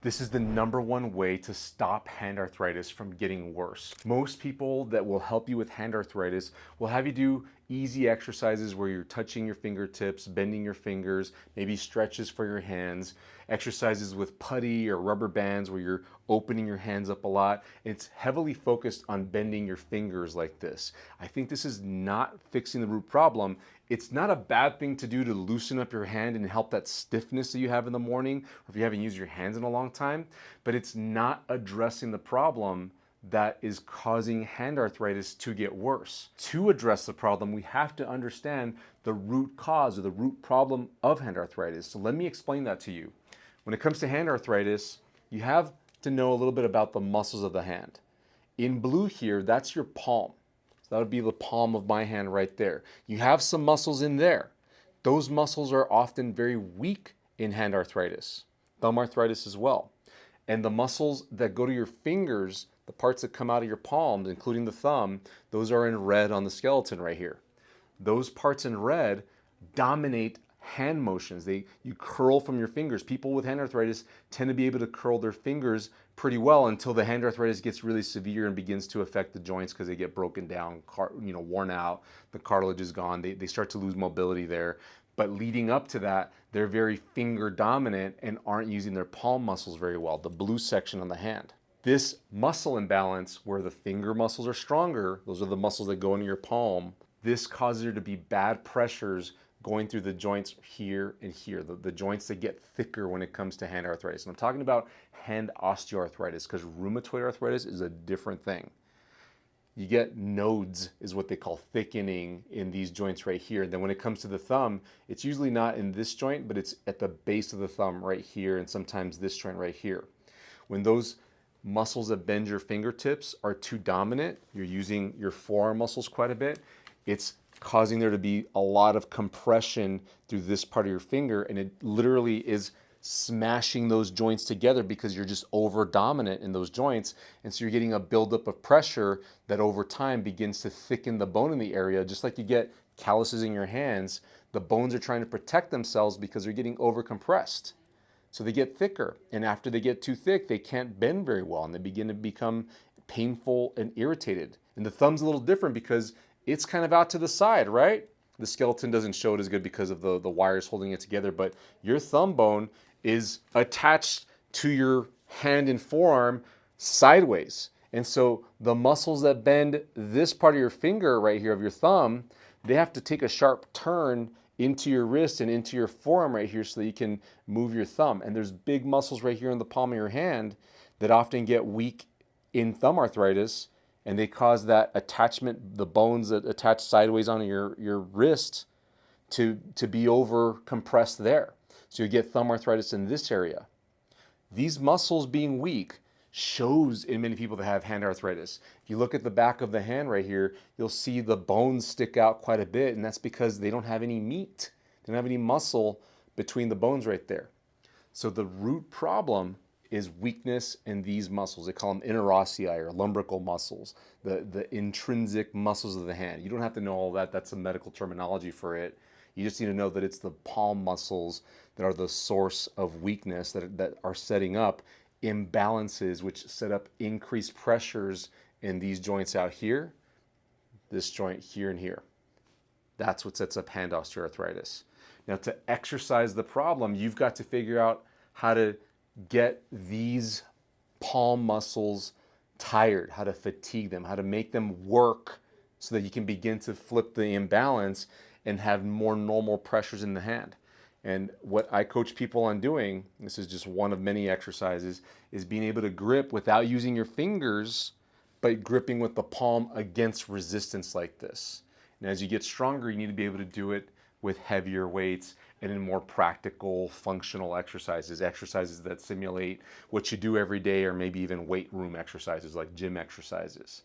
This is the #1 way to stop hand arthritis from getting worse. Most people that will help you with hand arthritis will have you do easy exercises where you're touching your fingertips, bending your fingers, maybe stretches for your hands, exercises with putty or rubber bands where you're opening your hands up a lot. It's heavily focused on bending your fingers like this. I think this is not fixing the root problem. It's not a bad thing to do to loosen up your hand and help that stiffness that you have in the morning, or if you haven't used your hands in a long time, but it's not addressing the problem that is causing hand arthritis to get worse. To address the problem, we have to understand the root cause or the root problem of hand arthritis. So let me explain that to you. When it comes to hand arthritis, you have to know a little bit about the muscles of the hand. In blue here, that's your palm. So that would be the palm of my hand right there. You have some muscles in there. Those muscles are often very weak in hand arthritis, thumb arthritis as well. And the muscles that go to your fingers, the parts that come out of your palms, including the thumb, those are in red on the skeleton right here. Those parts in red dominate hand motions. You curl from your fingers. People with hand arthritis tend to be able to curl their fingers pretty well until the hand arthritis gets really severe and begins to affect the joints because they get broken down, worn out, the cartilage is gone, they start to lose mobility there. But leading up to that, they're very finger dominant and aren't using their palm muscles very well, the blue section on the hand. This muscle imbalance where the finger muscles are stronger, those are the muscles that go into your palm, this causes there to be bad pressures going through the joints here and here, the joints that get thicker when it comes to hand arthritis. And I'm talking about hand osteoarthritis because rheumatoid arthritis is a different thing. You get nodes, is what they call thickening in these joints right here. Then when it comes to the thumb, it's usually not in this joint, but it's at the base of the thumb right here, and sometimes this joint right here. When those muscles that bend your fingertips are too dominant, you're using your forearm muscles quite a bit, it's causing there to be a lot of compression through this part of your finger, and it literally is smashing those joints together because you're just over dominant in those joints, and so you're getting a buildup of pressure that over time begins to thicken the bone in the area. Just like you get calluses in your hands, the bones are trying to protect themselves because they're getting over compressed. So they get thicker, and after they get too thick, they can't bend very well, and they begin to become painful and irritated. And the thumb's a little different because it's kind of out to the side, right? The skeleton doesn't show it as good because of the wires holding it together, but your thumb bone is attached to your hand and forearm sideways. And so the muscles that bend this part of your finger right here of your thumb, they have to take a sharp turn into your wrist and into your forearm right here so that you can move your thumb. And there's big muscles right here in the palm of your hand that often get weak in thumb arthritis, and they cause that attachment, the bones that attach sideways on your wrist to be over compressed there. So you get thumb arthritis in this area. These muscles being weak shows in many people that have hand arthritis. If you look at the back of the hand right here, you'll see the bones stick out quite a bit, and that's because they don't have any meat. They don't have any muscle between the bones right there. So the root problem is weakness in these muscles. They call them interossei or lumbrical muscles, the intrinsic muscles of the hand. You don't have to know all that. That's a medical terminology for it. You just need to know that it's the palm muscles that are the source of weakness that are setting up imbalances, which set up increased pressures in these joints out here, this joint here and here. That's what sets up hand osteoarthritis. Now, to exercise the problem, you've got to figure out how to get these palm muscles tired, how to fatigue them, how to make them work so that you can begin to flip the imbalance and have more normal pressures in the hand. And what I coach people on doing, this is just one of many exercises, is being able to grip without using your fingers, but gripping with the palm against resistance like this. And as you get stronger, you need to be able to do it with heavier weights and in more practical, functional exercises that simulate what you do every day, or maybe even weight room exercises like gym exercises.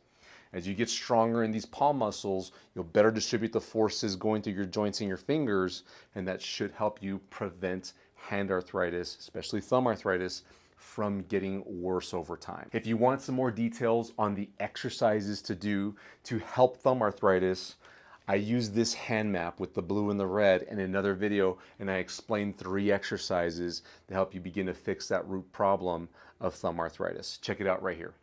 As you get stronger in these palm muscles, you'll better distribute the forces going through your joints and your fingers, and that should help you prevent hand arthritis, especially thumb arthritis, from getting worse over time. If you want some more details on the exercises to do to help thumb arthritis, I use this hand map with the blue and the red in another video, and I explain 3 exercises to help you begin to fix that root problem of thumb arthritis. Check it out right here.